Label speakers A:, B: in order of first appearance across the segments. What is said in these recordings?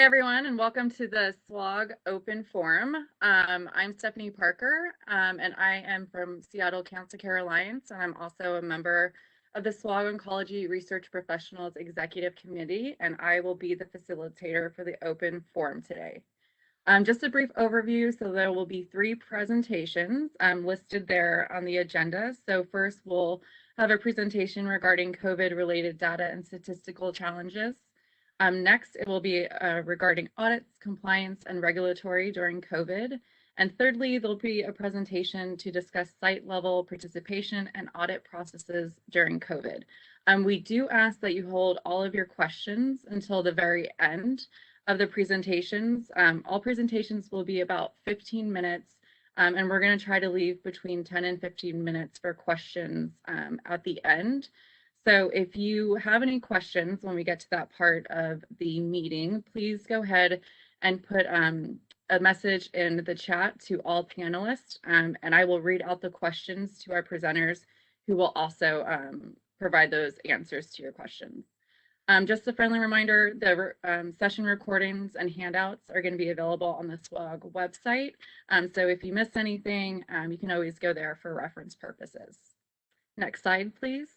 A: everyone, and welcome to the SWOG Open Forum. I'm Stephanie Parker, and I am from Seattle Cancer Care Alliance, and I'm also a member of the SWOG Oncology Research Professionals Executive Committee, and I will be the facilitator for the Open Forum today. Just a brief overview, so there will be 3 presentations listed there on the agenda. So first, we'll have a presentation regarding COVID-related data and statistical challenges. Next, it will be regarding audits, compliance, and regulatory during COVID. And thirdly, there'll be a presentation to discuss site-level participation and audit processes during COVID. We do ask that you hold all of your questions until the very end of the presentations. All presentations will be about 15 minutes, and we're going to try to leave between 10 and 15 minutes for questions at the end. So if you have any questions when we get to that part of the meeting, please go ahead and put a message in the chat to all panelists, and I will read out the questions to our presenters, who will also provide those answers to your questions. Just a friendly reminder, the session recordings and handouts are going to be available on the SWOG website. So if you miss anything, you can always go there for reference purposes. Next slide, please.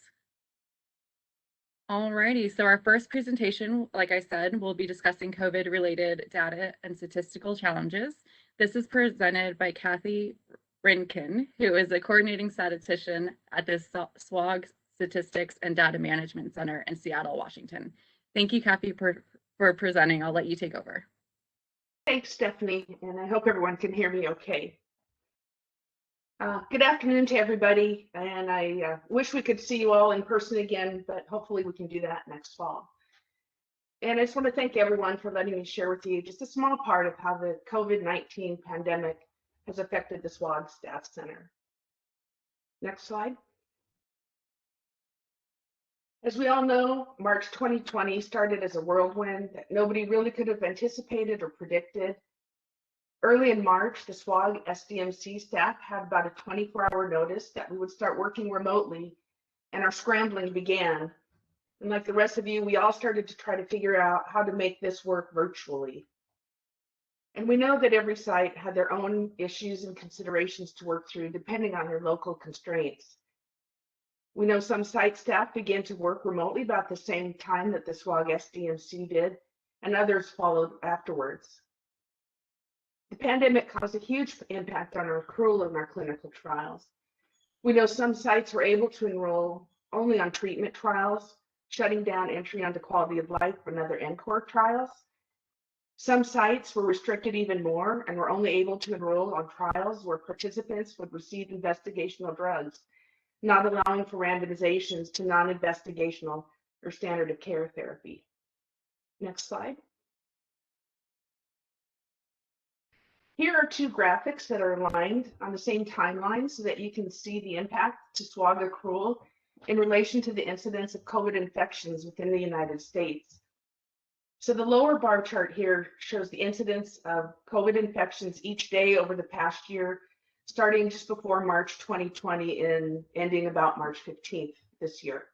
A: Alrighty, so our first presentation, like I said, we'll be discussing COVID-related data and statistical challenges. This is presented by Kathy Rinkin, who is a coordinating statistician at the SWOG Statistics and Data Management Center in Seattle, Washington. Thank you, Kathy, for presenting. I'll let you take over.
B: Thanks, Stephanie, and I hope everyone can hear me okay. Good afternoon to everybody, and I wish we could see you all in person again, but hopefully we can do that next fall. And I just want to thank everyone for letting me share with you just a small part of how the COVID-19 pandemic has affected the SWOG Staff Center. Next slide. As we all know, March 2020 started as a whirlwind that nobody really could have anticipated or predicted. Early in March, the SWOG SDMC staff had about a 24-hour notice that we would start working remotely, and our scrambling began. And like the rest of you, we all started to try to figure out how to make this work virtually. And we know that every site had their own issues and considerations to work through, depending on their local constraints. We know some site staff began to work remotely about the same time that the SWOG SDMC did, and others followed afterwards. The pandemic caused a huge impact on our accrual and our clinical trials. We know some sites were able to enroll only on treatment trials, shutting down entry onto quality of life and other NCORE trials. Some sites were restricted even more and were only able to enroll on trials where participants would receive investigational drugs, not allowing for randomizations to non-investigational or standard of care therapy. Next slide. Here are 2 graphics that are aligned on the same timeline so that you can see the impact to SWOG accrual in relation to the incidence of COVID infections within the United States. So the lower bar chart here shows the incidence of COVID infections each day over the past year, starting just before March 2020 and ending about March 15th this year.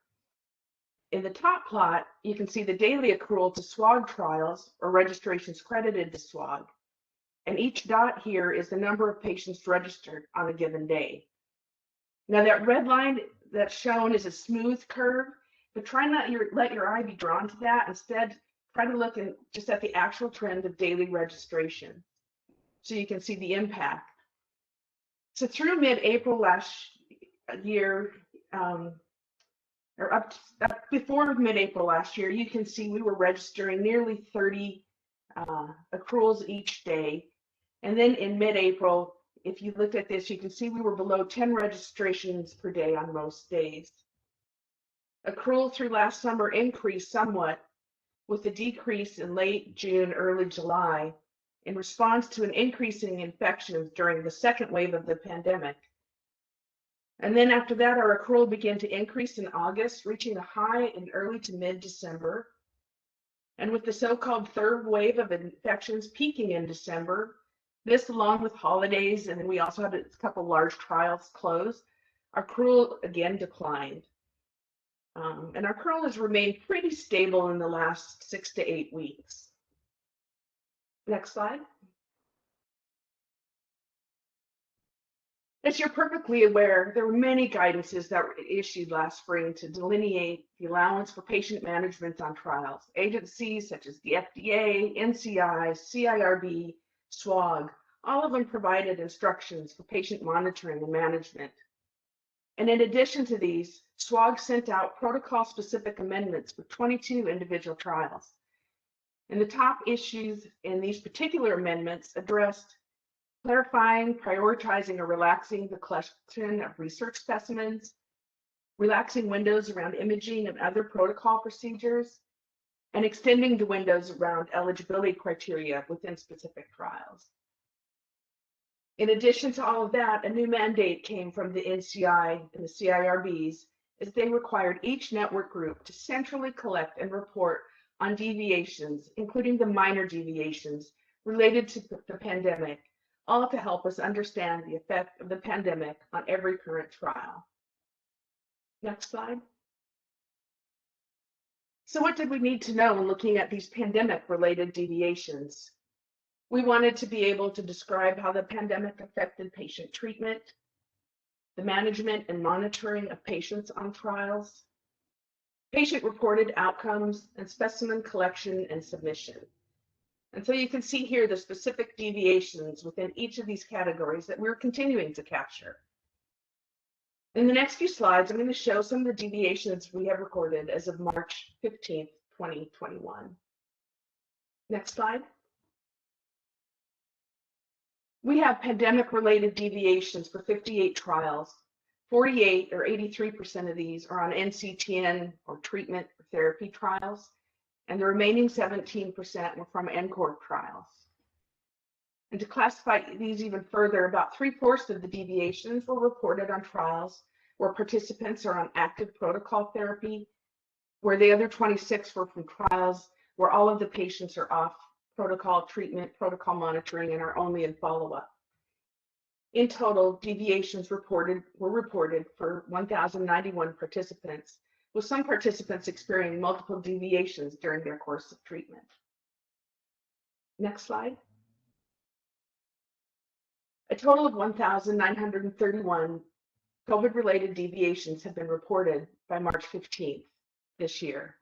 B: In the top plot, you can see the daily accrual to SWOG trials or registrations credited to SWOG. And each dot here is the number of patients registered on a given day. Now that red line that's shown is a smooth curve, but try not to let your eye be drawn to that. Instead, try to look just at the actual trend of daily registration so you can see the impact. So through mid-April last year, or up before mid-April last year, you can see we were registering nearly 30 accruals each day. And then in mid-April, if you looked at this, you can see we were below 10 registrations per day on most days. Accrual through last summer increased somewhat with a decrease in late June, early July in response to an increase in infections during the second wave of the pandemic. And then after that, our accrual began to increase in August, reaching a high in early to mid-December. And with the so-called third wave of infections peaking in December, this along with holidays, and then we also had a couple large trials close, our accrual again declined. And our accrual has remained pretty stable in the last 6 to 8 weeks. Next slide. As you're perfectly aware, there were many guidances that were issued last spring to delineate the allowance for patient management on trials. Agencies such as the FDA, NCI, CIRB, SWOG, all of them provided instructions for patient monitoring and management. And in addition to these, SWOG sent out protocol-specific amendments for 22 individual trials. And the top issues in these particular amendments addressed clarifying, prioritizing, or relaxing the collection of research specimens, relaxing windows around imaging and other protocol procedures, and extending the windows around eligibility criteria within specific trials. In addition to all of that, a new mandate came from the NCI and the CIRBs as they required each network group to centrally collect and report on deviations, including the minor deviations related to the pandemic, all to help us understand the effect of the pandemic on every current trial. Next slide. So what did we need to know when looking at these pandemic-related deviations? We wanted to be able to describe how the pandemic affected patient treatment, the management and monitoring of patients on trials, patient-reported outcomes, and specimen collection and submission. And so you can see here the specific deviations within each of these categories that we're continuing to capture. In the next few slides, I'm going to show some of the deviations we have recorded as of March 15th, 2021. Next slide. We have pandemic-related deviations for 58 trials. 48 or 83% of these are on NCTN or treatment or therapy trials, and the remaining 17% were from NCORP trials. And to classify these even further, about 3/4 of the deviations were reported on trials where participants are on active protocol therapy, where the other 26 were from trials where all of the patients are off protocol treatment, protocol monitoring, and are only in follow-up. In total, deviations were reported for 1,091 participants, with some participants experiencing multiple deviations during their course of treatment. Next slide. A total of 1,931 COVID-related deviations have been reported by March 15th this year.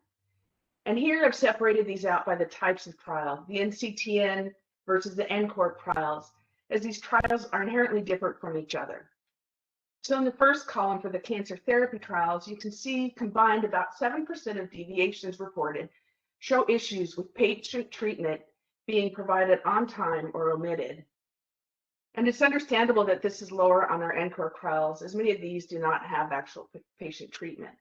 B: And here I've separated these out by the types of trial, the NCTN versus the NCORP trials, as these trials are inherently different from each other. So in the first column for the cancer therapy trials, you can see combined about 7% of deviations reported show issues with patient treatment being provided on time or omitted. And it's understandable that this is lower on our NCORP trials, as many of these do not have actual patient treatment.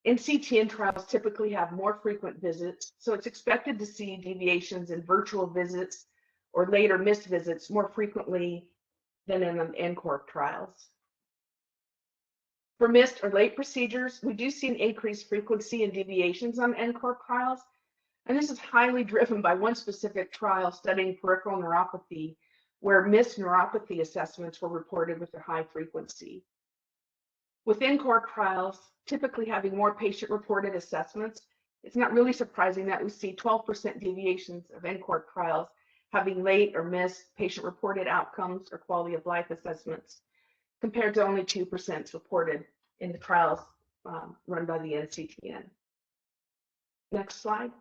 B: NCTN trials typically have more frequent visits, so it's expected to see deviations in virtual visits or later missed visits more frequently than in the NCORP trials. For missed or late procedures, we do see an increased frequency in deviations on NCORP trials, and this is highly driven by one specific trial studying peripheral neuropathy, where missed neuropathy assessments were reported with a high frequency. With NCORP trials typically having more patient-reported assessments, it's not really surprising that we see 12% deviations of NCORP trials having late or missed patient-reported outcomes or quality of life assessments, compared to only 2% reported in the trials run by the NCTN. Next slide.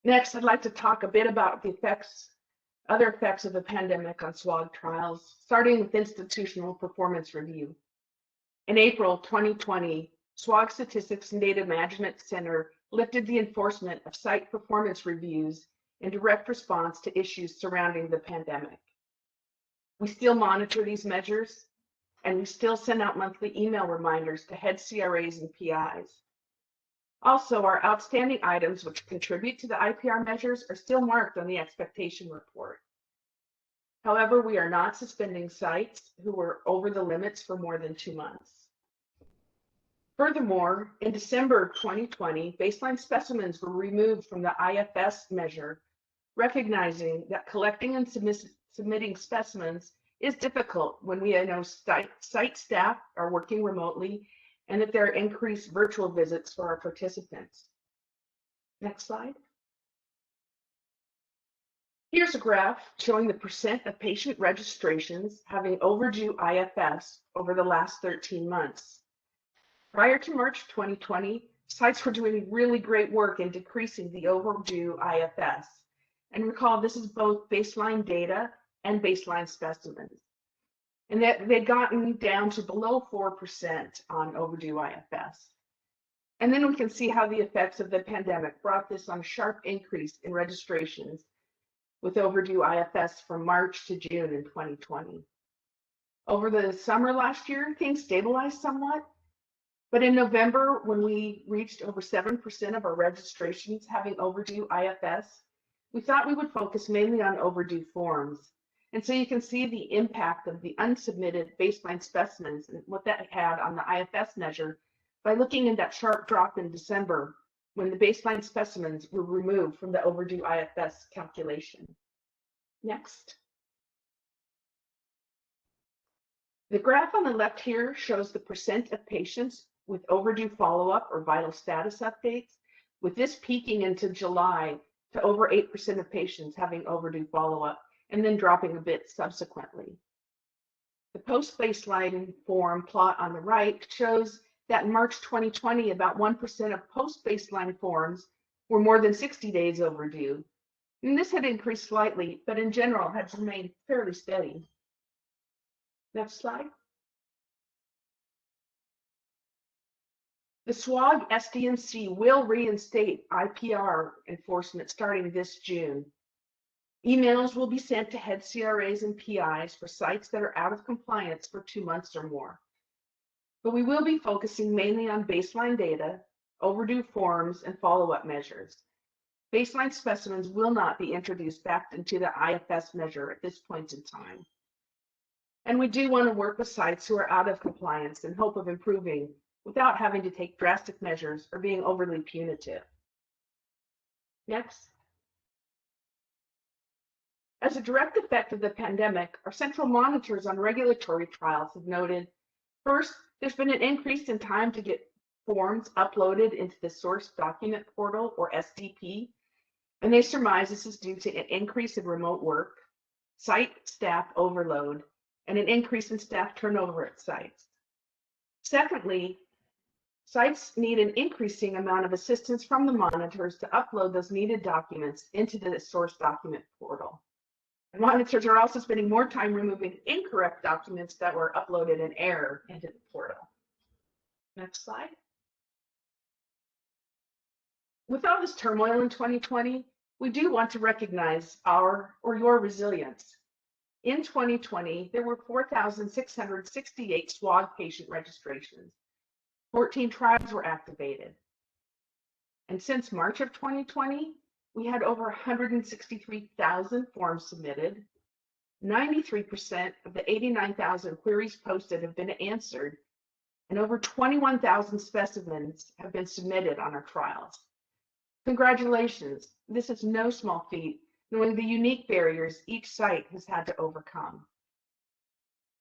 B: Next, I'd like to talk a bit about the other effects of the pandemic on SWOG trials, starting with institutional performance review. In April 2020, SWOG Statistics and Data Management Center lifted the enforcement of site performance reviews in direct response to issues surrounding the pandemic. We still monitor these measures, and we still send out monthly email reminders to head CRAs and PIs. Also, our outstanding items which contribute to the IPR measures are still marked on the expectation report. However, we are not suspending sites who were over the limits for more than 2 months. Furthermore, in December 2020, baseline specimens were removed from the IFS measure, recognizing that collecting and submitting specimens is difficult when we know site staff are working remotely and that there are increased virtual visits for our participants. Next slide. Here's a graph showing the percent of patient registrations having overdue IFS over the last 13 months. Prior to March 2020, sites were doing really great work in decreasing the overdue IFS. And recall, this is both baseline data and baseline specimens. And that they'd gotten down to below 4% on overdue IFS. And then we can see how the effects of the pandemic brought this on a sharp increase in registrations with overdue IFS from March to June in 2020. Over the summer last year, things stabilized somewhat, but in November, when we reached over 7% of our registrations having overdue IFS, we thought we would focus mainly on overdue forms. And so you can see the impact of the unsubmitted baseline specimens and what that had on the IFS measure by looking at that sharp drop in December when the baseline specimens were removed from the overdue IFS calculation. Next. The graph on the left here shows the percent of patients with overdue follow-up or vital status updates, with this peaking into July to over 8% of patients having overdue follow-up and then dropping a bit subsequently. The post-baseline form plot on the right shows that in March 2020, about 1% of post-baseline forms were more than 60 days overdue. And this had increased slightly, but in general had remained fairly steady. Next slide. The SWOG SDMC will reinstate IPR enforcement starting this June. Emails will be sent to head CRAs and PIs for sites that are out of compliance for 2 months or more. But we will be focusing mainly on baseline data, overdue forms, and follow-up measures. Baseline specimens will not be introduced back into the IFS measure at this point in time. And we do want to work with sites who are out of compliance in hope of improving without having to take drastic measures or being overly punitive. Next. As a direct effect of the pandemic, our central monitors on regulatory trials have noted, first, there's been an increase in time to get forms uploaded into the source document portal, or SDP, and they surmise this is due to an increase in remote work, site staff overload, and an increase in staff turnover at sites. Secondly, sites need an increasing amount of assistance from the monitors to upload those needed documents into the source document portal. And monitors are also spending more time removing incorrect documents that were uploaded in error into the portal. Next slide. With all this turmoil in 2020, we do want to recognize our or your resilience. In 2020, there were 4,668 SWOG patient registrations. 14 trials were activated. And since March of 2020, we had over 163,000 forms submitted. 93% of the 89,000 queries posted have been answered, and over 21,000 specimens have been submitted on our trials. Congratulations, this is no small feat, knowing the unique barriers each site has had to overcome.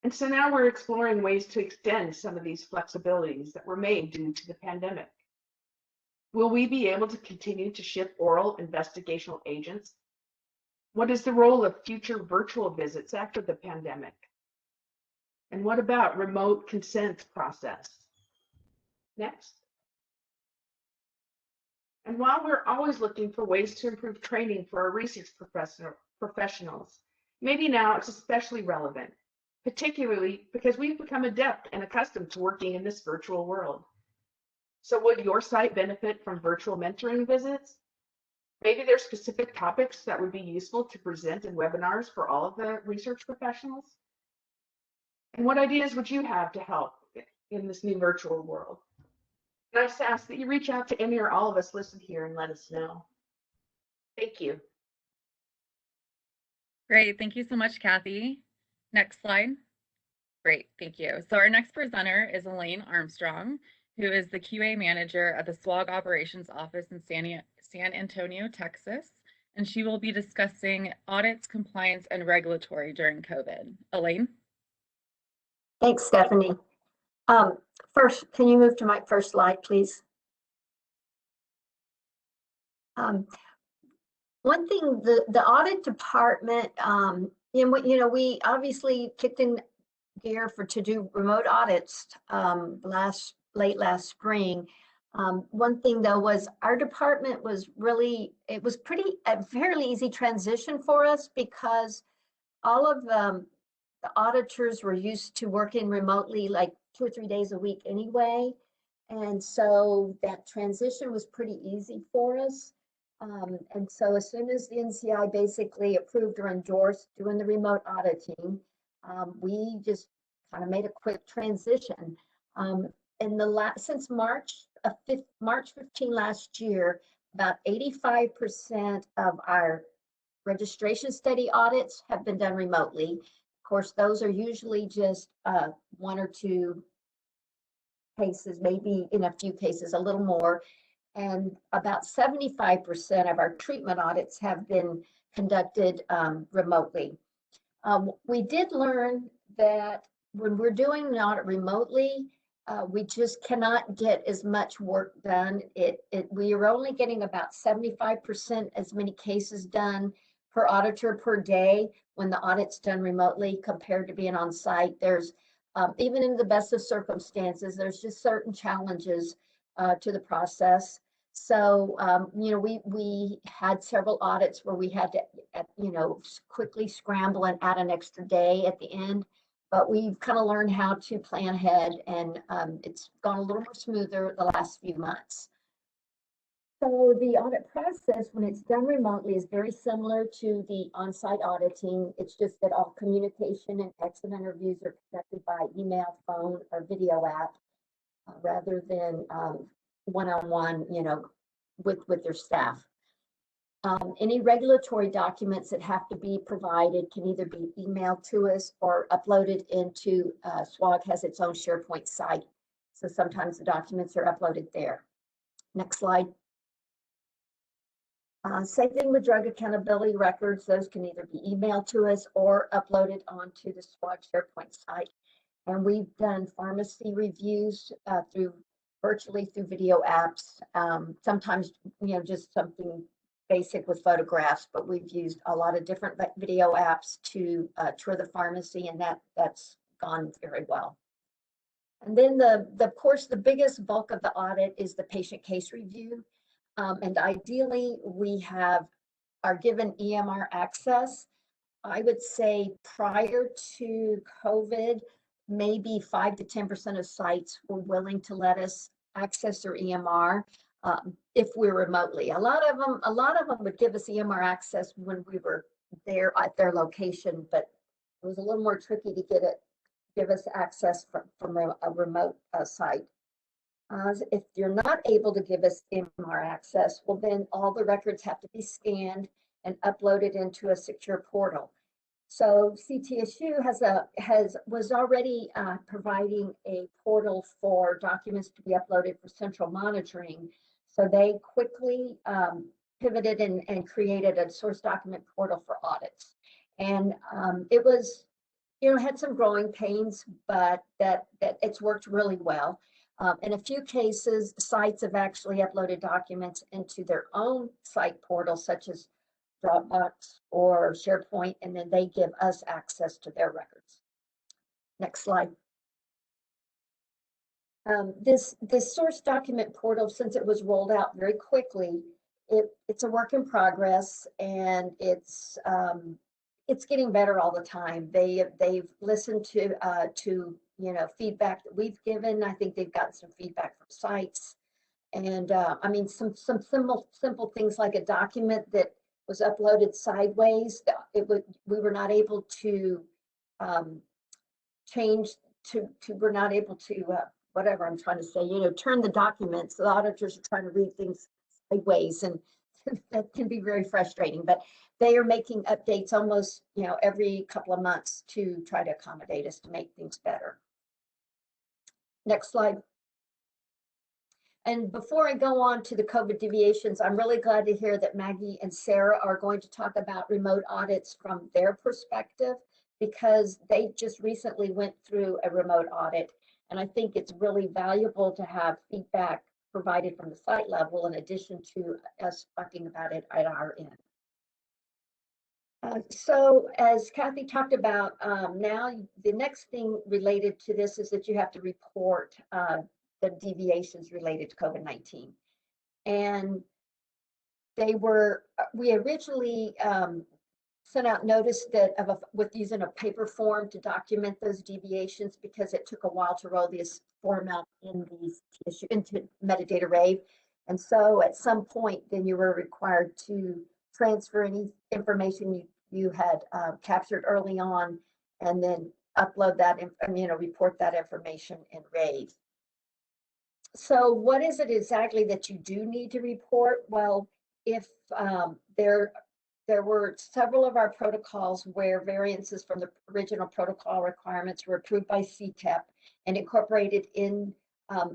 B: And so now we're exploring ways to extend some of these flexibilities that were made due to the pandemic. Will we be able to continue to ship oral investigational agents? What is the role of future virtual visits after the pandemic? And what about remote consent process? Next. And while we're always looking for ways to improve training for our research professionals, maybe now it's especially relevant, particularly because we've become adept and accustomed to working in this virtual world. So would your site benefit from virtual mentoring visits? Maybe there's specific topics that would be useful to present in webinars for all of the research professionals. And what ideas would you have to help in this new virtual world? And I just ask that you reach out to any or all of us listed here and let us know. Thank you.
A: Great, thank you so much, Kathy. Next slide. Great, thank you. So our next presenter is Elaine Armstrong, who is the QA manager at the SWOG Operations Office in San Antonio, Texas, and she will be discussing audits, compliance, and regulatory during COVID. Elaine?
C: Thanks, Stephanie. First, can you move to my first slide, please? One thing, the audit department, we obviously kicked in gear to do remote audits late last spring. One thing though was our department was really, it was a fairly easy transition for us because all of the auditors were used to working remotely like 2 or 3 days a week anyway. And so that transition was pretty easy for us. And so as soon as the NCI basically approved or endorsed doing the remote auditing, we just kind of made a quick transition. Since March 15 last year, about 85% of our registration study audits have been done remotely. Of course, those are usually just 1 or 2 cases, maybe in a few cases a little more. And about 75% of our treatment audits have been conducted remotely. We did learn that when we're doing an audit remotely, we just cannot get as much work done. We are only getting about 75% as many cases done per auditor per day when the audit's done remotely compared to being on site. There's even in the best of circumstances, there's just certain challenges to the process. So, we had several audits where we had to, quickly scramble and add an extra day at the end. But we've kind of learned how to plan ahead, and it's gone a little more smoother the last few months. So the audit process, when it's done remotely, is very similar to the on-site auditing. It's just that all communication and exit interviews are conducted by email, phone, or video app, rather than one-on-one, with their staff. Any regulatory documents that have to be provided can either be emailed to us or uploaded into SWOG has its own SharePoint site. So sometimes the documents are uploaded there. Next slide. Same thing with drug accountability records. Those can either be emailed to us or uploaded onto the SWOG SharePoint site. And we've done pharmacy reviews virtually through video apps. Sometimes, just something basic with photographs, but we've used a lot of different video apps to tour the pharmacy, and that's gone very well. And then of course, the biggest bulk of the audit is the patient case review. And ideally, we are given EMR access. I would say prior to COVID, maybe 5 to 10% of sites were willing to let us access their EMR if we're remotely. A lot of them would give us EMR access when we were there at their location, but it was a little more tricky to give us access from a remote site. If you're not able to give us EMR access, well, then all the records have to be scanned and uploaded into a secure portal. So CTSU was already providing a portal for documents to be uploaded for central monitoring. So they quickly pivoted and created a source document portal for audits. And it was, had some growing pains, but that it's worked really well. In a few cases, sites have actually uploaded documents into their own site portal, such as Dropbox or SharePoint, and then they give us access to their records. Next slide. This source document portal, since it was rolled out very quickly, it's a work in progress, and it's getting better all the time. They've listened to feedback that we've given. I think they've gotten some feedback from sites, and I mean some simple things like a document that was uploaded sideways. We were not able to change to we're not able to whatever I'm trying to say, turn the documents. The auditors are trying to read things sideways, and that can be very frustrating, but they are making updates almost every couple of months to try to accommodate us to make things better. Next slide. And before I go on to the COVID deviations, I'm really glad to hear that Maggie and Sarah are going to talk about remote audits from their perspective, because they just recently went through a remote audit. And I think it's really valuable to have feedback provided from the site level, in addition to us talking about it at our end. So as Kathy talked about, now the next thing related to this is that you have to report the deviations related to COVID-19. And we originally sent out notice that with using a paper form to document those deviations, because it took a while to roll this form out into metadata rave. And so at some point, then you were required to transfer any information you had captured early on, and then upload that, report that information in rave. So what is it exactly that you do need to report? Well, if there were several of our protocols where variances from the original protocol requirements were approved by CTEP and incorporated in,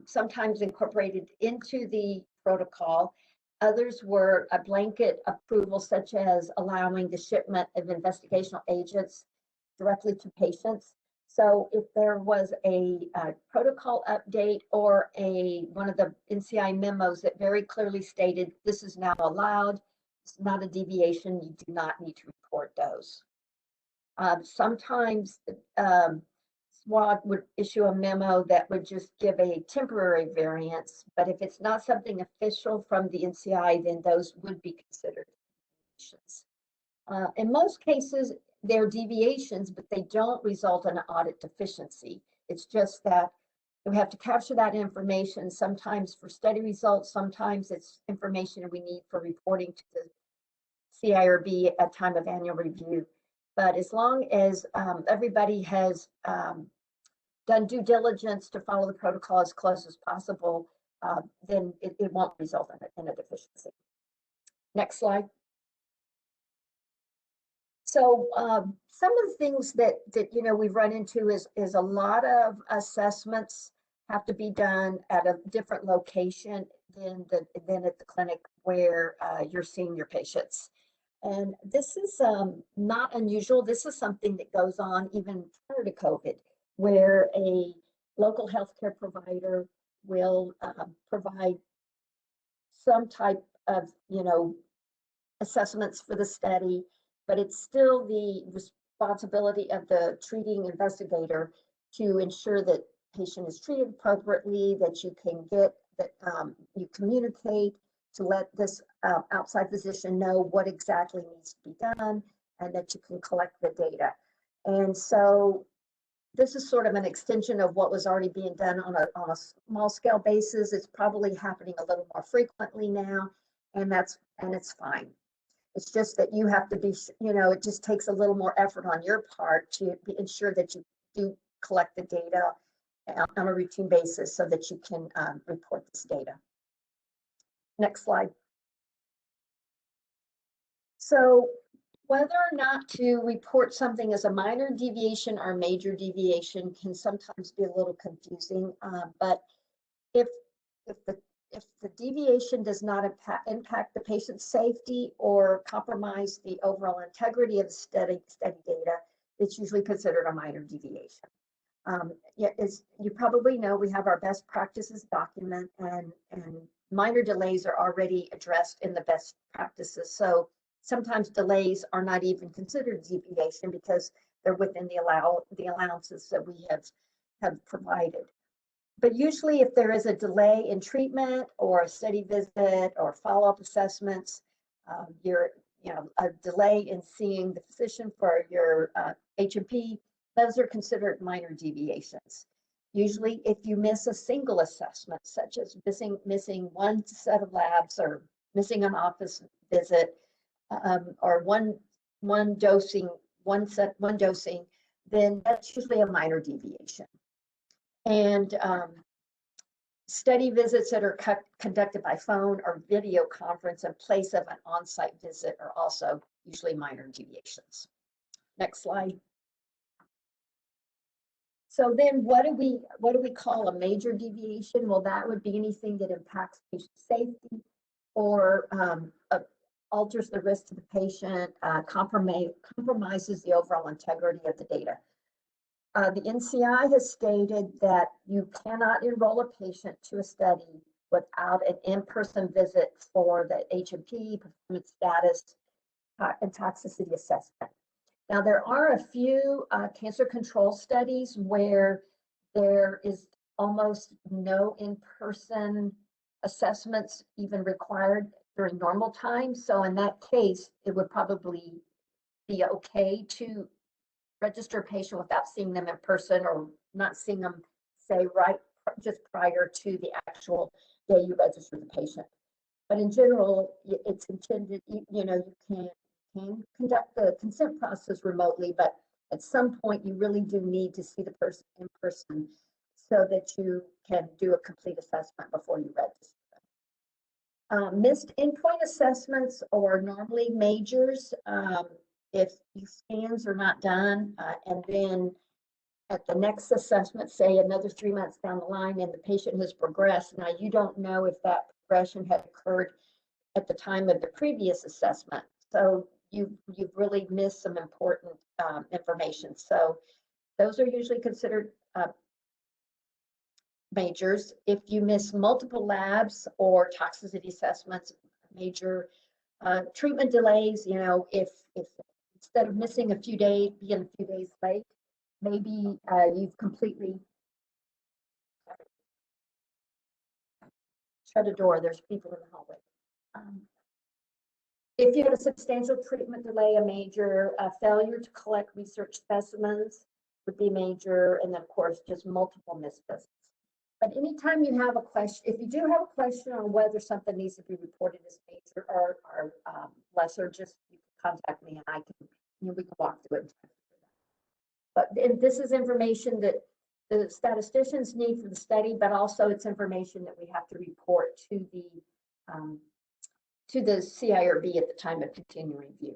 C: sometimes incorporated into the protocol. Others were a blanket approval, such as allowing the shipment of investigational agents directly to patients. So if there was a protocol update or one of the NCI memos that very clearly stated this is now allowed, it's not a deviation, you do not need to report those. Sometimes SWOG would issue a memo that would just give a temporary variance, but if it's not something official from the NCI, then those would be considered deviations. In most cases, they're deviations, but they don't result in an audit deficiency. It's just that we have to capture that information, sometimes for study results, sometimes it's information we need for reporting to the CIRB at time of annual review. But as long as everybody has done due diligence to follow the protocol as close as possible, then it won't result in a deficiency. Next slide. So some of the things that we've run into is a lot of assessments have to be done at a different location than at the clinic where you're seeing your patients. And this is not unusual. This is something that goes on even prior to COVID, where a local healthcare provider will provide some type of, assessments for the study, but it's still the responsibility of the treating investigator to ensure that patient is treated appropriately, that you can get, that you communicate to let this outside physician know what exactly needs to be done, and that you can collect the data. And so this is sort of an extension of what was already being done on a small scale basis. It's probably happening a little more frequently now, and it's fine. It's just that you have to be, it just takes a little more effort on your part to ensure that you do collect the data on a routine basis so that you can report this data. Next slide. So whether or not to report something as a minor deviation or major deviation can sometimes be a little confusing, but if the deviation does not impact the patient's safety or compromise the overall integrity of the study data, it's usually considered a minor deviation. As you probably know, we have our best practices document, and minor delays are already addressed in the best practices. So sometimes delays are not even considered deviation because they're within the allowances that we have provided. But usually if there is a delay in treatment or a study visit or follow-up assessments, a delay in seeing the physician for your H&P, those are considered minor deviations. Usually if you miss a single assessment, such as missing one set of labs or missing an office visit, or one dosing, then that's usually a minor deviation. And study visits that are conducted by phone or video conference in place of an on-site visit are also usually minor deviations. Next slide. So then what do we call a major deviation? Well, that would be anything that impacts patient safety or alters the risk to the patient, compromises the overall integrity of the data. The NCI has stated that you cannot enroll a patient to a study without an in-person visit for the H&P, performance status, and toxicity assessment. Now, there are a few cancer control studies where there is almost no in-person assessments even required during normal times. So in that case, it would probably be okay to register a patient without seeing them in person, or not seeing them, say, right just prior to the actual day you register the patient. But in general, it's intended, you know, you can conduct the consent process remotely, but at some point you really do need to see the person in person so that you can do a complete assessment before you register them. Missed endpoint assessments are normally majors. If scans are not done, and then at the next assessment, say another 3 months down the line, and the patient has progressed, now you don't know if that progression had occurred at the time of the previous assessment. So you've really missed some important information. So those are usually considered majors. If you miss multiple labs or toxicity assessments, major treatment delays, you know, if instead of missing a few days, being a few days late, maybe you've completely shut a door. There's people in the hallway. If you have a substantial treatment delay, a major failure to collect research specimens would be major, and then of course just multiple missed visits. But anytime you have a question, if you do have a question on whether something needs to be reported as major or lesser, just you can contact me and I can, you know, we can walk through it. But this is information that the statisticians need for the study, but also it's information that we have to report to the CIRB at the time of continuing review.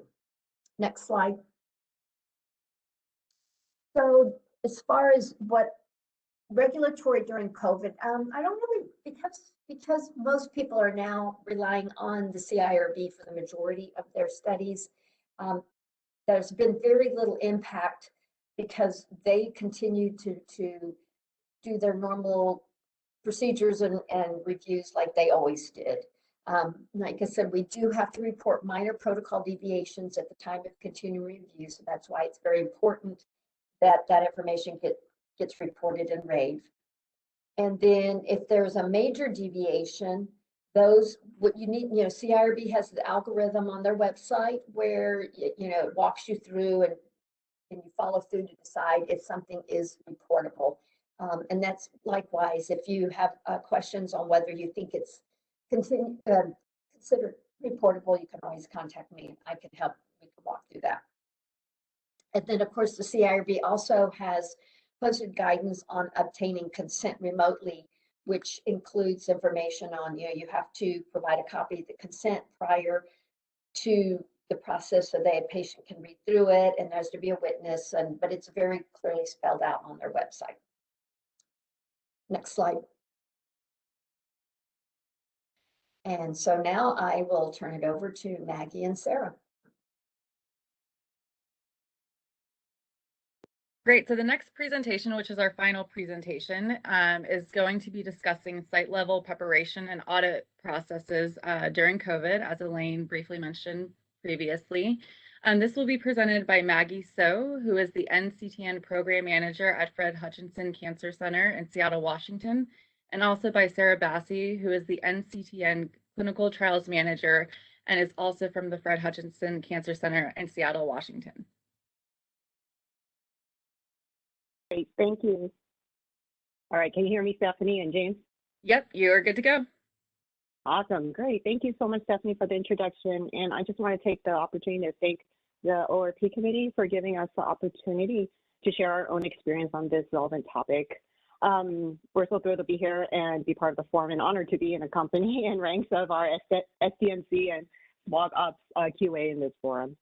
C: Next slide. So as far as what regulatory during COVID, I don't really, because most people are now relying on the CIRB for the majority of their studies, there's been very little impact because they continue to do their normal procedures and reviews like they always did. Like I said, we do have to report minor protocol deviations at the time of continuing review, so that's why it's very important that that information gets reported in RAVE. And then if there's a major deviation, what you need, you know, CIRB has the algorithm on their website where, you know, it walks you through and you follow through to decide if something is reportable. And that's likewise, if you have questions on whether you think it's considered reportable, you can always contact me. I can help, we can walk through that. And then of course the CIRB also has posted guidance on obtaining consent remotely, which includes information on, you know, you have to provide a copy of the consent prior to the process so that a patient can read through it, and there's to be a witness, but it's very clearly spelled out on their website. Next slide. And so now I will turn it over to Maggie and Sarah.
A: Great. So the next presentation, which is our final presentation, is going to be discussing site level preparation and audit processes during COVID, as Elaine briefly mentioned previously. This will be presented by Maggie So, who is the NCTN Program Manager at Fred Hutchinson Cancer Center in Seattle, Washington, and also by Sarah Bassi, who is the NCTN Clinical Trials Manager and is also from the Fred Hutchinson Cancer Center in Seattle, Washington.
D: Great, thank you. All right, can you hear me, Stephanie and James?
A: Yep, you are good to go.
D: Awesome, great. Thank you so much, Stephanie, for the introduction. And I just want to take the opportunity to thank the ORP committee for giving us the opportunity to share our own experience on this relevant topic. We're so thrilled to be here and be part of the forum, and honored to be in the company and ranks of our SDMC and SWOG Ops QA in this forum.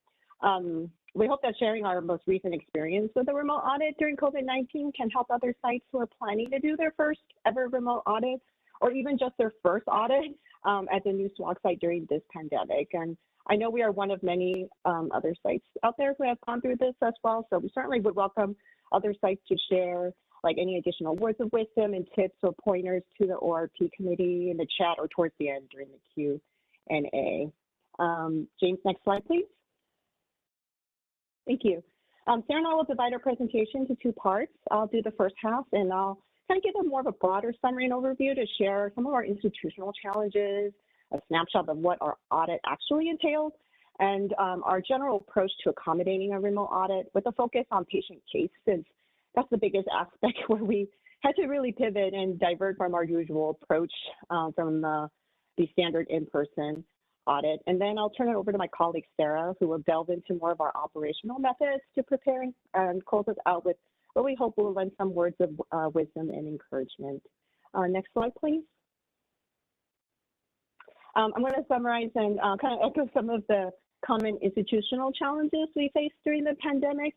D: We hope that sharing our most recent experience with a remote audit during COVID-19 can help other sites who are planning to do their first ever remote audit, or even just their first audit at the new SWOG site during this pandemic. And I know we are one of many other sites out there who have gone through this as well, so we certainly would welcome other sites to share like any additional words of wisdom and tips or pointers to the ORP committee in the chat or towards the end during the Q&A. James, next slide, please. Thank you. Sarah and I will divide our presentation to two parts. I'll do the first half, and I'll kind of give a more of a broader summary and overview to share some of our institutional challenges, a snapshot of what our audit actually entails, and our general approach to accommodating a remote audit with a focus on patient case, since that's the biggest aspect where we had to really pivot and divert from our usual approach from the standard in-person audit. And then I'll turn it over to my colleague, Sarah, who will delve into more of our operational methods to prepare and close us out with what we hope will lend some words of wisdom and encouragement. Next slide, please. I'm going to summarize and kind of echo some of the common institutional challenges we faced during the pandemic,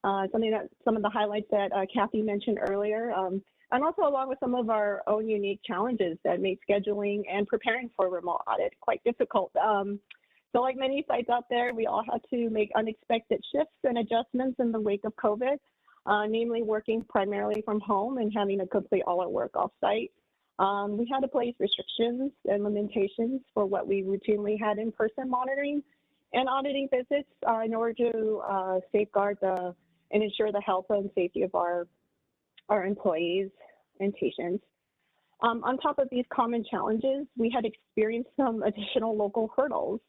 D: some of the highlights that Kathy mentioned earlier, and also along with some of our own unique challenges that made scheduling and preparing for a remote audit quite difficult. So like many sites out there, we all had to make unexpected shifts and adjustments in the wake of COVID, namely working primarily from home and having to complete all our work off-site. We had to place restrictions and limitations for what we routinely had in-person monitoring and auditing visits in order to safeguard and ensure the health and safety of our employees and patients. On top of these common challenges, we had experienced some additional local hurdles.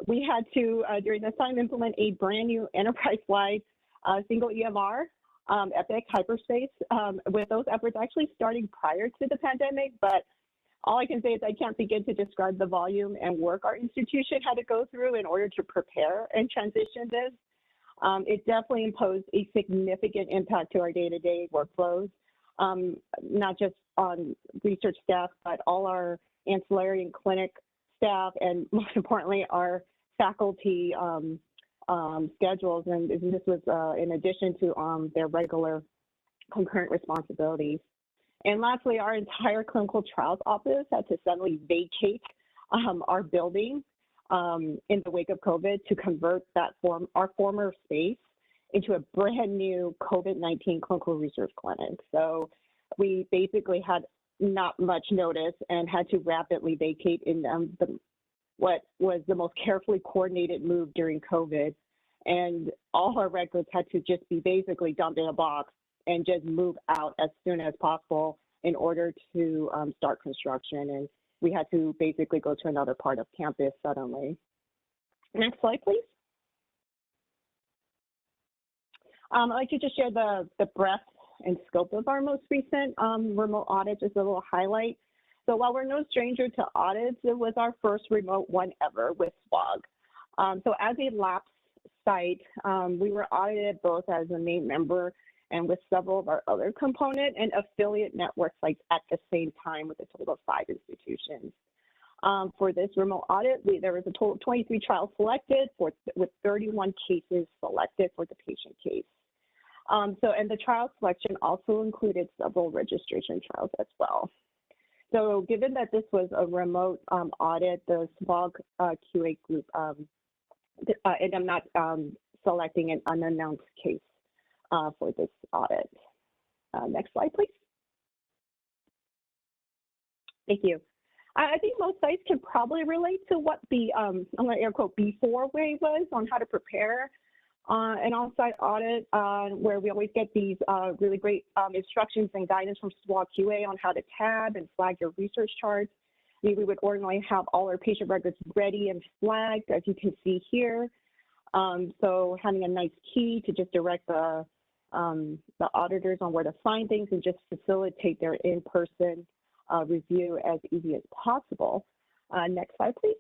D: We had to, during this time, implement a brand new enterprise-wide single EMR, Epic Hyperspace, with those efforts actually starting prior to the pandemic, but all I can say is I can't begin to describe the volume and work our institution had to go through in order to prepare and transition this. It definitely imposed a significant impact to our day-to-day workflows, not just on research staff, but all our ancillary and clinic staff, and most importantly, our faculty schedules. And this was in addition to their regular concurrent responsibilities. And lastly, our entire clinical trials office had to suddenly vacate our building in the wake of COVID to convert our former space into a brand new COVID-19 clinical research clinic. So we basically had not much notice and had to rapidly vacate in what was the most carefully coordinated move during COVID. And all our records had to just be basically dumped in a box and just move out as soon as possible in order to start construction. And we had to basically go to another part of campus suddenly. Next slide, please. I'd like to just share the breadth and scope of our most recent remote audit, just a little highlight. So while we're no stranger to audits, it was our first remote one ever with SWOG. So as a lapsed site, we were audited both as a main member and with several of our other component and affiliate network sites at the same time, with a total of 5 institutions. For this remote audit, there was a total of 23 trials selected with 31 cases selected for the patient case. And the trial selection also included several registration trials as well. So given that this was a remote audit, the SWOG QA group, and I'm not selecting an unannounced case for this audit. Next slide, please. Thank you. I think most sites can probably relate to what the, I'm going to air quote, before way was on how to prepare an on-site audit, where we always get these really great instructions and guidance from SWOG QA on how to tab and flag your research charts. We would ordinarily have all our patient records ready and flagged, as you can see here. So having a nice key to just direct the auditors on where to find things and just facilitate their in-person review as easy as possible. Next slide, please.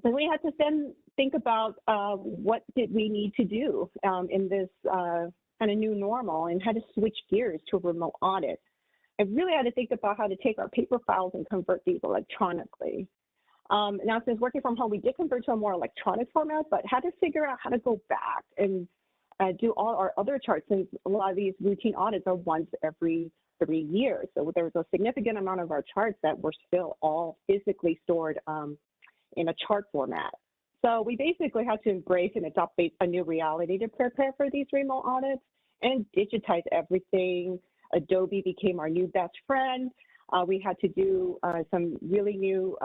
D: Then we had to then think about what did we need to do in this kind of new normal, and how to switch gears to a remote audit. I really had to think about how to take our paper files and convert these electronically. Now, since working from home, we did convert to a more electronic format, but had to figure out how to go back and do all our other charts, since a lot of these routine audits are once every 3 years. So there was a significant amount of our charts that were still all physically stored in a chart format. So we basically had to embrace and adopt a new reality to prepare for these remote audits and digitize everything. Adobe became our new best friend. We had to do some really new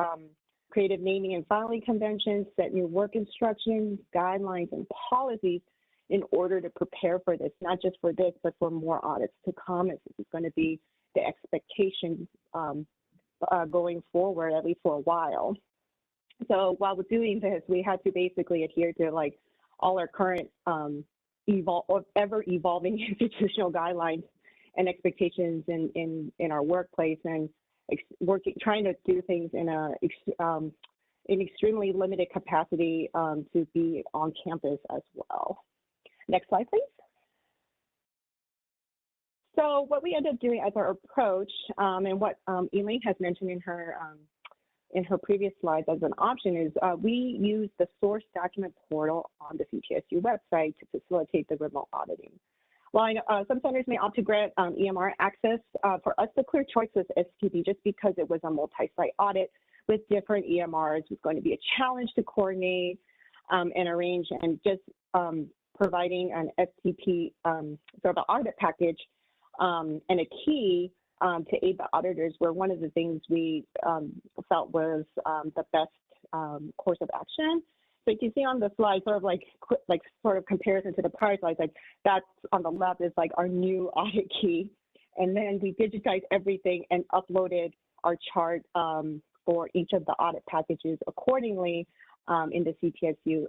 D: creative naming and filing conventions, set new work instructions, guidelines, and policies in order to prepare for this, not just for this, but for more audits to come. This is going to be the expectations going forward, at least for a while. So while we're doing this, we had to basically adhere to like all our current ever-evolving institutional guidelines and expectations in our workplace, and trying to do things in an extremely limited capacity to be on campus as well. Next slide, please. So what we ended up doing as our approach, and what Elaine has mentioned in her previous slides as an option, is we use the source document portal on the CTSU website to facilitate the remote auditing. While I know, some centers may opt to grant EMR access, for us the clear choice was STP, just because it was a multi-site audit with different EMRs. It was going to be a challenge to coordinate and arrange, and just providing an STP sort of audit package and a key to aid the auditors were one of the things we felt was the best course of action. So you can see on the slide, sort of comparison to the prior slides, like that's on the left is like our new audit key. And then we digitized everything and uploaded our chart for each of the audit packages accordingly in the CTSU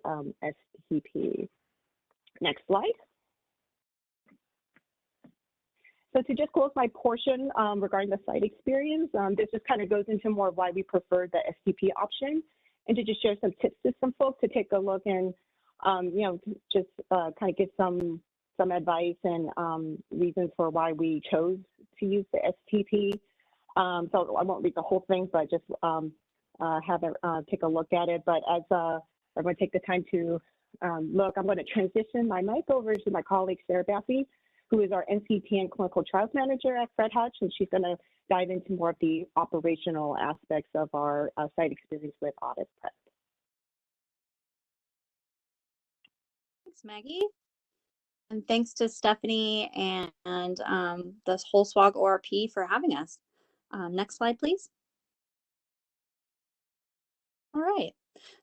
D: STP. Next slide. So to just close my portion regarding the site experience, this just kind of goes into more of why we prefer the STP option, and to just share some tips to some folks to take a look and, you know, just kind of give some advice and reasons for why we chose to use the STP. So I won't read the whole thing, but just have it take a look at it. But as I'm going to take the time to look, I'm going to transition my mic over to my colleague, Sarah Baffey, who is our NCT and Clinical Trials Manager at Fred Hutch, and she's going to dive into more of the operational aspects of our site experience with audit prep.
E: Thanks, Maggie. And thanks to Stephanie and the whole SWOG ORP for having us. Next slide, please. All right.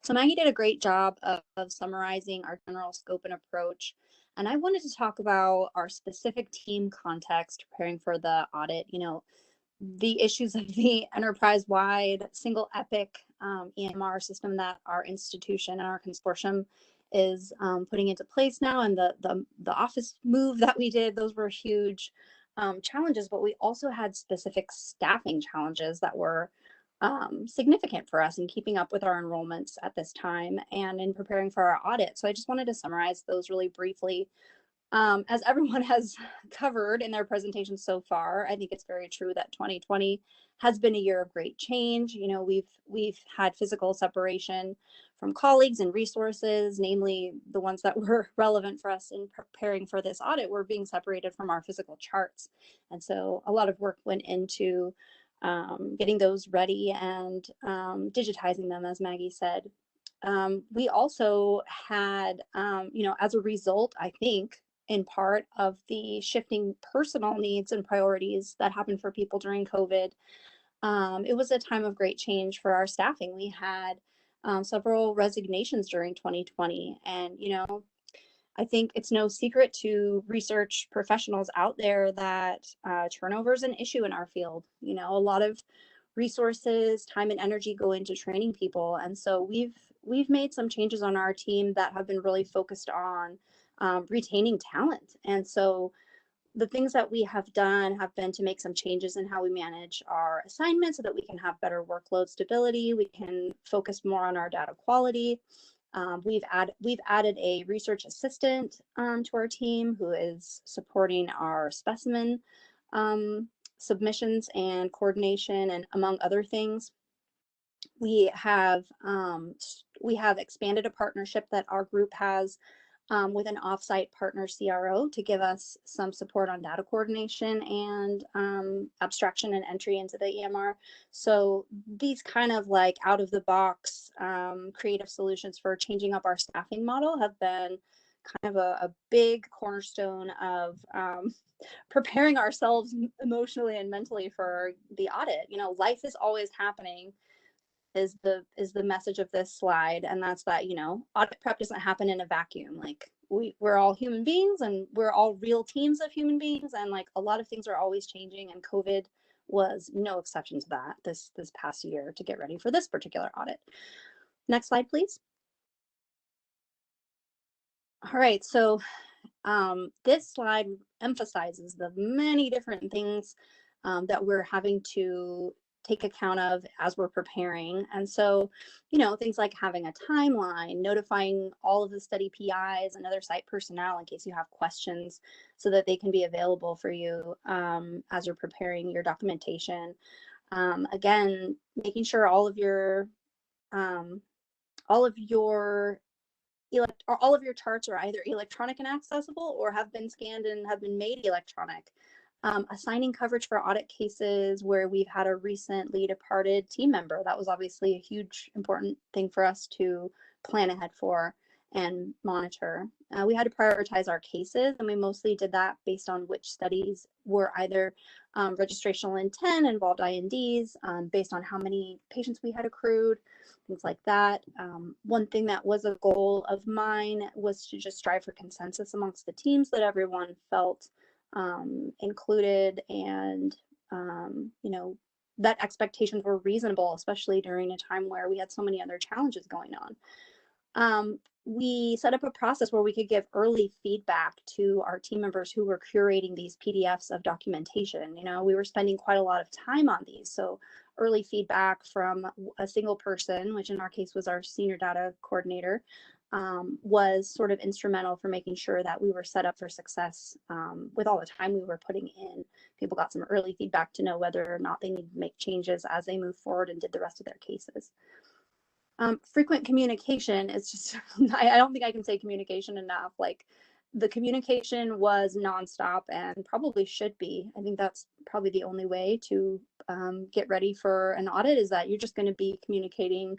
E: So Maggie did a great job of summarizing our general scope and approach. And I wanted to talk about our specific team context preparing for the audit, you know, the issues of the enterprise-wide single epic EMR system that our institution and our consortium is putting into place now, and the office move that we did. Those were huge challenges, but we also had specific staffing challenges that were significant for us in keeping up with our enrollments at this time and in preparing for our audit. So I just wanted to summarize those really briefly. As everyone has covered in their presentations so far, I think it's very true that 2020 has been a year of great change. You know, we've had physical separation from colleagues and resources, namely the ones that were relevant for us in preparing for this audit were being separated from our physical charts. And so a lot of work went into getting those ready and digitizing them, as Maggie said. We also had, you know, as a result, I think, in part of the shifting personal needs and priorities that happened for people during COVID, it was a time of great change for our staffing. We had several resignations during 2020, and, you know, I think it's no secret to research professionals out there that turnover is an issue in our field. You know, a lot of resources, time and energy go into training people. And so we've made some changes on our team that have been really focused on retaining talent. And so the things that we have done have been to make some changes in how we manage our assignments so that we can have better workload stability. We can focus more on our data quality. We've added a research assistant to our team who is supporting our specimen submissions and coordination, and among other things. We have expanded a partnership that our group has with an offsite partner CRO to give us some support on data coordination and abstraction and entry into the EMR. So these kind of like out of the box creative solutions for changing up our staffing model have been kind of a big cornerstone of preparing ourselves emotionally and mentally for the audit. You know, life is always happening is the message of this slide, and that's that, you know, audit prep doesn't happen in a vacuum. Like we're all human beings and we're all real teams of human beings, and like a lot of things are always changing, and COVID was no exception to that this past year to get ready for this particular audit. Next slide, please. All right, so this slide emphasizes the many different things that we're having to take account of as we're preparing. And so, you know, things like having a timeline, notifying all of the study PIs and other site personnel in case you have questions so that they can be available for you as you're preparing your documentation. Again, making sure all of your charts are either electronic and accessible or have been scanned and have been made electronic. Assigning coverage for audit cases where we've had a recently departed team member. That was obviously a huge important thing for us to plan ahead for and monitor. We had to prioritize our cases, and we mostly did that based on which studies were either registrational intent, involved INDs, based on how many patients we had accrued, things like that. One thing that was a goal of mine was to just strive for consensus amongst the teams, that everyone felt included, and you know, that expectations were reasonable, especially during a time where we had so many other challenges going on. We set up a process where we could give early feedback to our team members who were curating these PDFs of documentation. You know, we were spending quite a lot of time on these, so early feedback from a single person, which in our case was our senior data coordinator, was sort of instrumental for making sure that we were set up for success with all the time we were putting in. People got some early feedback to know whether or not they needed to make changes as they move forward and did the rest of their cases. Frequent communication is just, I don't think I can say communication enough. Like, the communication was nonstop and probably should be. I think that's probably the only way to get ready for an audit, is that you're just going to be communicating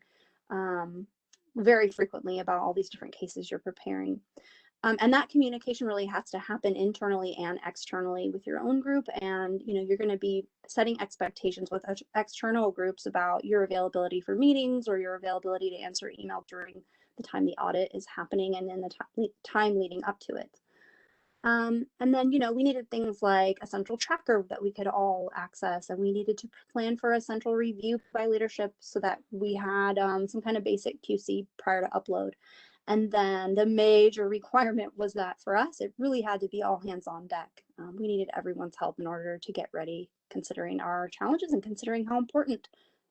E: very frequently about all these different cases you're preparing. And that communication really has to happen internally and externally with your own group. And, you know, you're going to be setting expectations with external groups about your availability for meetings or your availability to answer email during the time the audit is happening and in the time leading up to it. And then, you know, we needed things like a central tracker that we could all access, and we needed to plan for a central review by leadership so that we had some kind of basic QC prior to upload. And then the major requirement was that for us, it really had to be all hands on deck. We needed everyone's help in order to get ready, considering our challenges and considering how important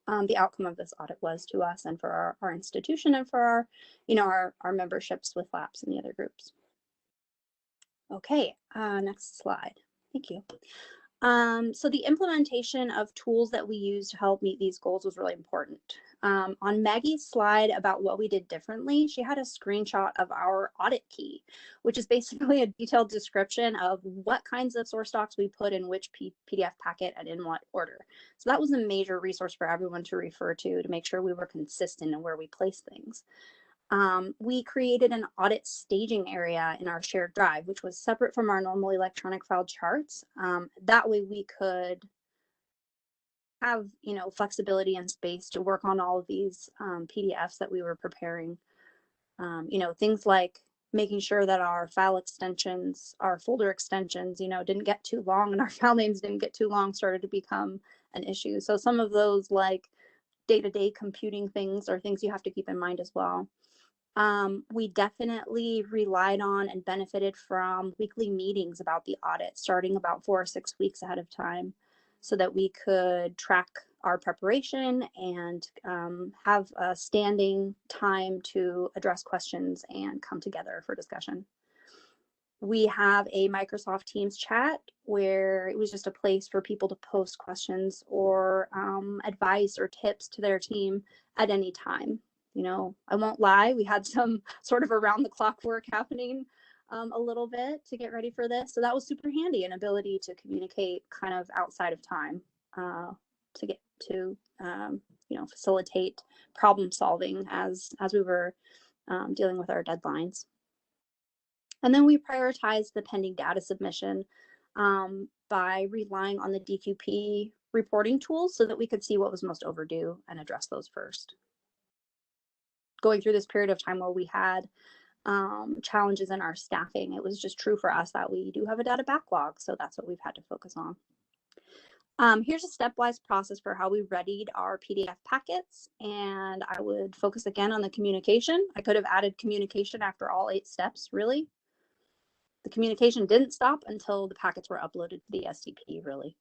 E: the outcome of this audit was to us and for our institution and for our, you know, our memberships with LAPS and the other groups. Okay, next slide. Thank you. So the implementation of tools that we use to help meet these goals was really important. On Maggie's slide about what we did differently, she had a screenshot of our audit key, which is basically a detailed description of what kinds of source docs we put in which PDF packet and in what order. So that was a major resource for everyone to refer to make sure we were consistent in where we place things. We created an audit staging area in our shared drive, which was separate from our normal electronic file charts. That way we could have, you know, flexibility and space to work on all of these PDFs that we were preparing. You know, things like making sure that our file extensions, our folder extensions, you know, didn't get too long, and our file names didn't get too long, started to become an issue. So some of those, like day-to-day computing things, are things you have to keep in mind as well. We definitely relied on and benefited from weekly meetings about the audit, starting about 4 or 6 weeks ahead of time, so that we could track our preparation and have a standing time to address questions and come together for discussion. We have a Microsoft Teams chat where it was just a place for people to post questions or advice or tips to their team at any time. You know, I won't lie, we had some sort of around the clock work happening a little bit to get ready for this. So that was super handy, an ability to communicate kind of outside of time to get to, you know, facilitate problem solving as we were dealing with our deadlines. And then we prioritized the pending data submission by relying on the DQP reporting tools so that we could see what was most overdue and address those first. Going through this period of time where we had challenges in our staffing, it was just true for us that we do have a data backlog. So that's what we've had to focus on. Here's a stepwise process for how we readied our PDF packets, and I would focus again on the communication. I could have added communication after all 8 steps, really. The communication didn't stop until the packets were uploaded to the STP, really.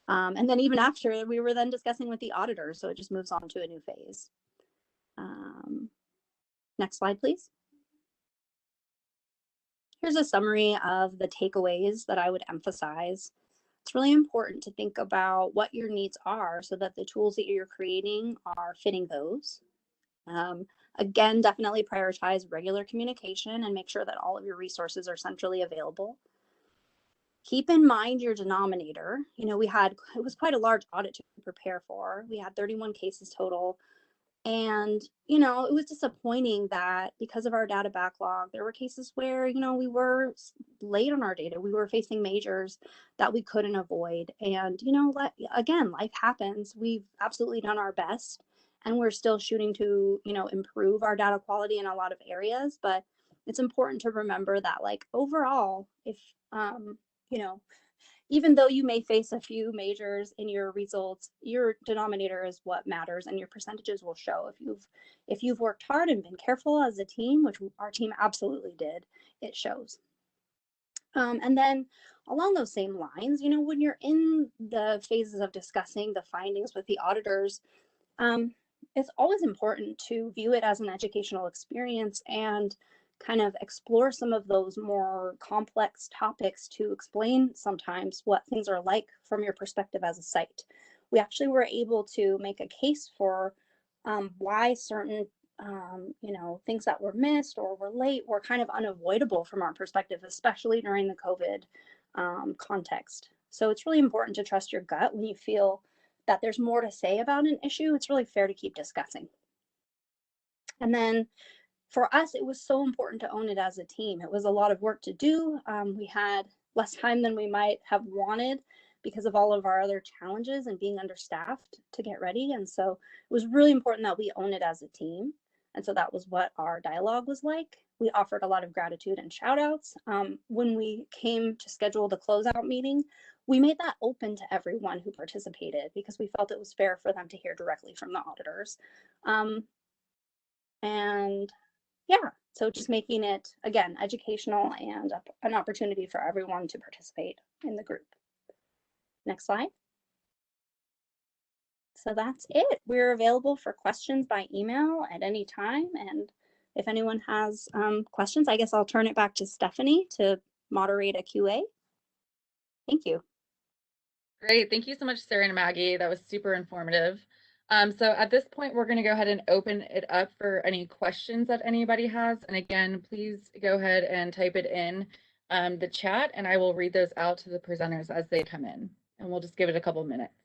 E: And then even after, we were then discussing with the auditor, so it just moves on to a new phase. Next slide, please. Here's a summary of the takeaways that I would emphasize. It's really important to think about what your needs are so that the tools that you're creating are fitting those. Again, definitely prioritize regular communication and make sure that all of your resources are centrally available. Keep in mind your denominator. You know, it was quite a large audit to prepare for. We had 31 cases total. And, you know, it was disappointing that because of our data backlog, there were cases where, you know, we were late on our data. We were facing majors that we couldn't avoid. And, you know, again, life happens. We've absolutely done our best. And we're still shooting to, you know, improve our data quality in a lot of areas. But it's important to remember that, like, overall, if, you know, even though you may face a few majors in your results, your denominator is what matters, and your percentages will show. If you've worked hard and been careful as a team, which our team absolutely did, it shows. And then along those same lines, you know, when you're in the phases of discussing the findings with the auditors, it's always important to view it as an educational experience and kind of explore some of those more complex topics to explain sometimes what things are like from your perspective as a site. We actually were able to make a case for why certain you know, things that were missed or were late were kind of unavoidable from our perspective, especially during the COVID context. So it's really important to trust your gut when you feel that there's more to say about an issue. It's really fair to keep discussing. And then for us, it was so important to own it as a team. It was a lot of work to do. We had less time than we might have wanted because of all of our other challenges and being understaffed to get ready. And so it was really important that we own it as a team. And so that was what our dialogue was like. We offered a lot of gratitude and shout outs. When we came to schedule the closeout meeting, we made that open to everyone who participated because we felt it was fair for them to hear directly from the auditors. And yeah, so just making it, again, educational and an opportunity for everyone to participate in the group. Next slide. So that's it. We're available for questions by email at any time. And if anyone has questions, I guess I'll turn it back to Stephanie to moderate a QA. Thank you.
A: Great. Thank you so much, Sarah and Maggie. That was super informative. So at this point, we're going to go ahead and open it up for any questions that anybody has. And again, please go ahead and type it in the chat, and I will read those out to the presenters as they come in. And we'll just give it a couple minutes.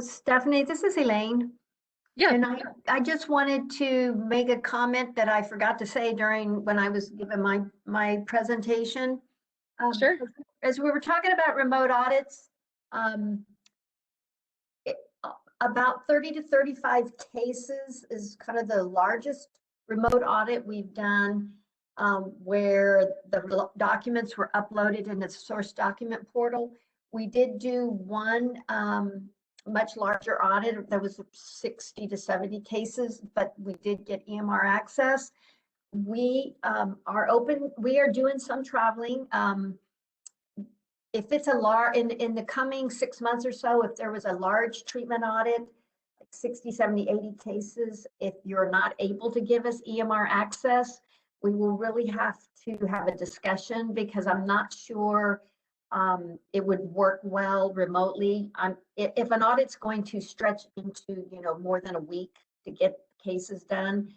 C: Stephanie, this is Elaine.
A: Yeah.
C: And I just wanted to make a comment that I forgot to say when I was giving my presentation.
A: Sure.
C: As we were talking about remote audits, about 30 to 35 cases is kind of the largest remote audit we've done, where the documents were uploaded in the source document portal. We did do one much larger audit that was 60 to 70 cases, but we did get EMR access. We are open. We are doing some traveling. If it's a large, in the coming 6 months or so, if there was a large treatment audit, like 60, 70, 80 cases, if you're not able to give us EMR access, we will really have to have a discussion because I'm not sure it would work well remotely. If an audit's going to stretch into, you know, more than a week, to get cases done.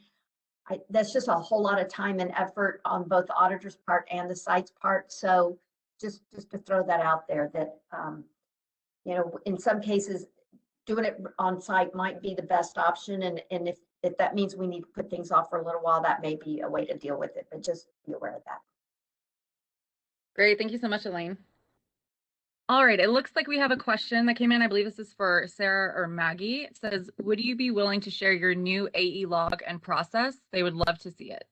C: That's just a whole lot of time and effort on both the auditor's part and the site's part. So just to throw that out there, that you know, in some cases, doing it on site might be the best option. And if that means we need to put things off for a little while, that may be a way to deal with it, but just be aware of that.
A: Great. Thank you so much, Elaine. All right. It looks like we have a question that came in. I believe this is for Sarah or Maggie. It says, would you be willing to share your new AE log and process? They would love to see it.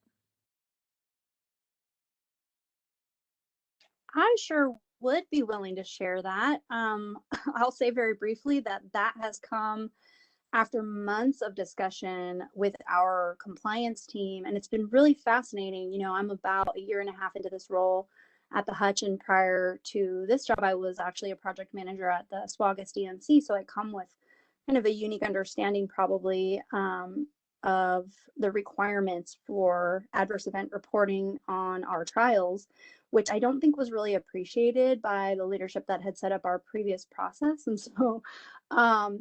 E: I sure would be willing to share that. I'll say very briefly that has come after months of discussion with our compliance team, and it's been really fascinating. You know, I'm about a year and a half into this role at the Hutch, and prior to this job, I was actually a project manager at the SWOG SDMC, so I come with kind of a unique understanding probably of the requirements for adverse event reporting on our trials, which I don't think was really appreciated by the leadership that had set up our previous process. And so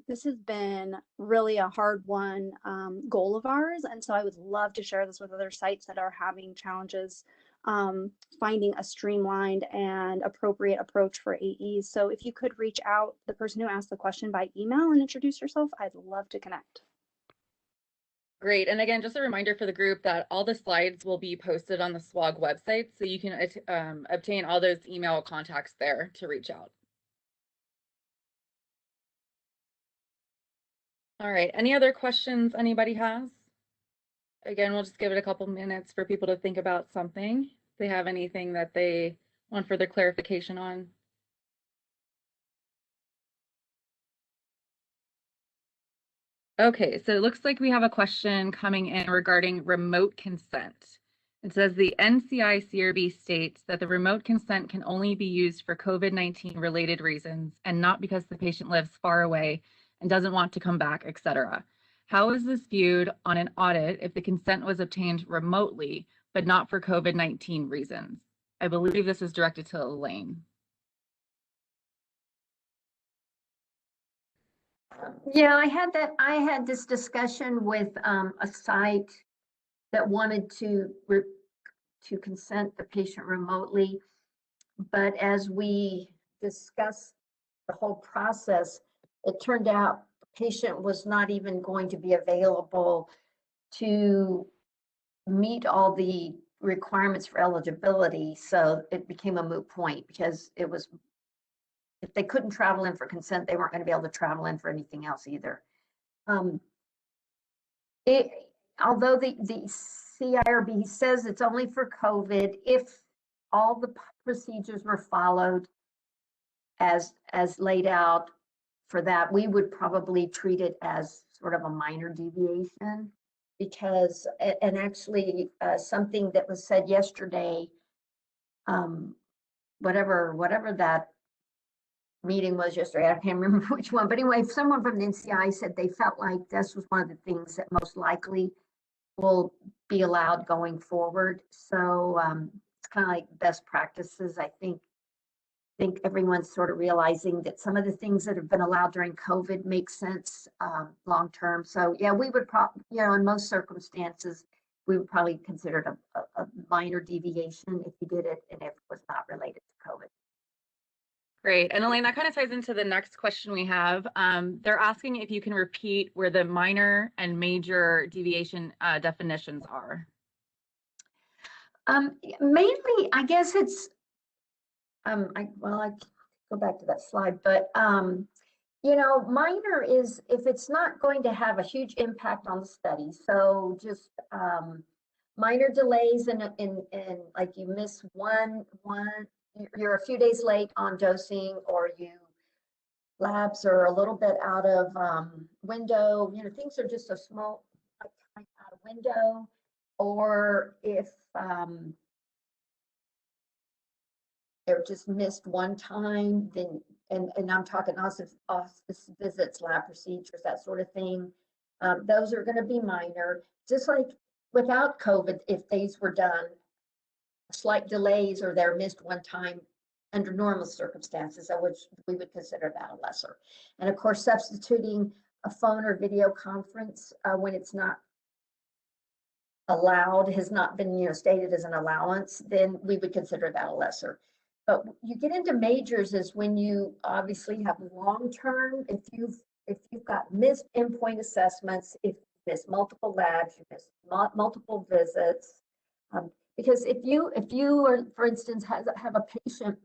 E: this has been really a hard won goal of ours. And so I would love to share this with other sites that are having challenges finding a streamlined and appropriate approach for AEs. So if you could reach out to the person who asked the question by email and introduce yourself, I'd love to connect.
A: Great. And again, just a reminder for the group that all the slides will be posted on the SWOG website, so you can obtain all those email contacts there to reach out. All right. Any other questions anybody has? Again, we'll just give it a couple minutes for people to think about something. If they have anything that they want further clarification on. Okay, so it looks like we have a question coming in regarding remote consent. It says the NCI-CRB states that the remote consent can only be used for COVID-19 related reasons and not because the patient lives far away and doesn't want to come back, etc. How is this viewed on an audit if the consent was obtained remotely, but not for COVID-19 reasons? I believe this is directed to Elaine.
C: Yeah, I had this discussion with a site that wanted to consent the patient remotely, but as we discussed the whole process, it turned out the patient was not even going to be available to meet all the requirements for eligibility. So it became a moot point because it was, if they couldn't travel in for consent, they weren't going to be able to travel in for anything else either. Although the CIRB says it's only for COVID, if all the procedures were followed as laid out for that, we would probably treat it as sort of a minor deviation, because, and actually something that was said yesterday, whatever that meeting was yesterday, I can't remember which one, but anyway, someone from the NCI said they felt like this was one of the things that most likely will be allowed going forward. So it's kind of like best practices. I think everyone's sort of realizing that some of the things that have been allowed during COVID make sense long term. So yeah, we would probably, you know, in most circumstances, we would probably consider it a minor deviation if you did it and if it was not related to COVID.
A: Great. And Elaine, that kind of ties into the next question we have. They're asking if you can repeat where the minor and major deviation definitions are.
C: Mainly, I guess it's, I go back to that slide, but you know, minor is if it's not going to have a huge impact on the study. So just minor delays in like you miss one, you're a few days late on dosing, or labs are a little bit out of window, you know, things are just so small, like out of window, or if they're just missed one time, then, and I'm talking office visits, lab procedures, that sort of thing. Those are going to be minor, just like without COVID, if these were done, slight delays or they're missed one time under normal circumstances, which we would consider that a lesser. And of course, substituting a phone or video conference when it's not allowed, has not been, stated as an allowance, then we would consider that a lesser. But you get into majors is when you obviously have long-term, if you've got missed endpoint assessments, if you miss multiple labs, you miss multiple visits. Because if you are, for instance, have a patient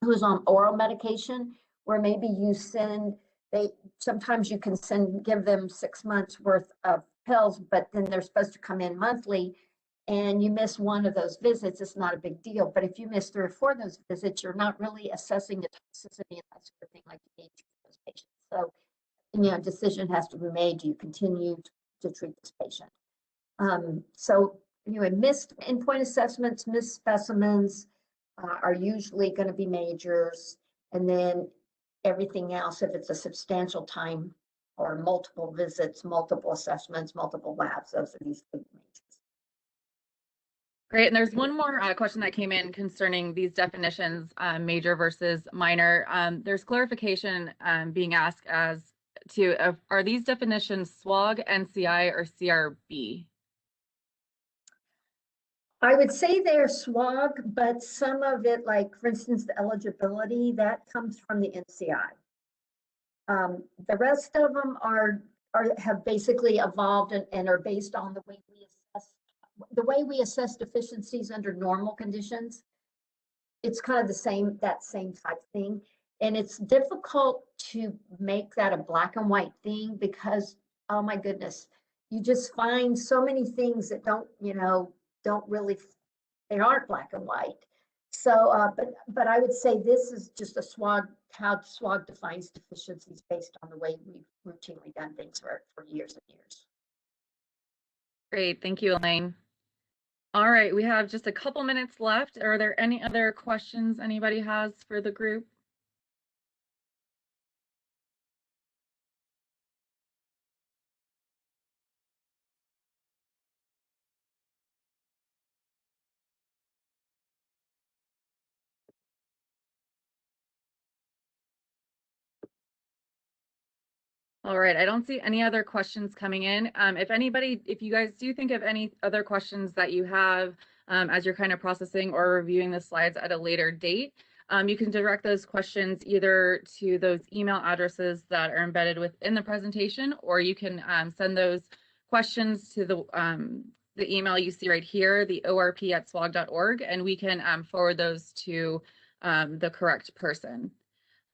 C: who's on oral medication, where maybe you sometimes you can give them 6 months worth of pills, but then they're supposed to come in monthly, and you miss one of those visits, it's not a big deal. But if you miss 3 or 4 of those visits, you're not really assessing the toxicity and that sort of thing like you need to for those patients. So, a decision has to be made. Do you continue to treat this patient? So, missed endpoint assessments, missed specimens are usually going to be majors, and then everything else, if it's a substantial time or multiple visits, multiple assessments, multiple labs, those are usually majors.
A: Great. And there's one more question that came in concerning these definitions, major versus minor. There's clarification being asked as to, are these definitions SWOG, NCI, or CRB?
C: I would say they're SWOG, but some of it, like for instance, the eligibility, that comes from the NCI. The rest of them have basically evolved and are based on the way we assess deficiencies under normal conditions. It's kind of that same type thing. And it's difficult to make that a black and white thing because, oh my goodness, you just find so many things that don't really, they aren't black and white. So, but I would say this is just a SWOG, how SWOG defines deficiencies based on the way we've routinely done things for years and years.
A: Great, thank you, Elaine. All right, we have just a couple minutes left. Are there any other questions anybody has for the group? All right, I don't see any other questions coming in. If you guys do think of any other questions that you have as you're kind of processing or reviewing the slides at a later date, you can direct those questions either to those email addresses that are embedded within the presentation, or you can send those questions to the email you see right here, the orp@swog.org, and we can forward those to the correct person.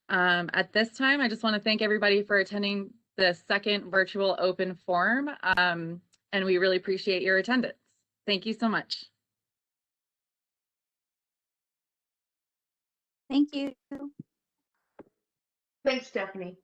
A: At this time, I just want to thank everybody for attending the second virtual open forum, and we really appreciate your attendance. Thank you so much.
E: Thank you.
B: Thanks, Stephanie.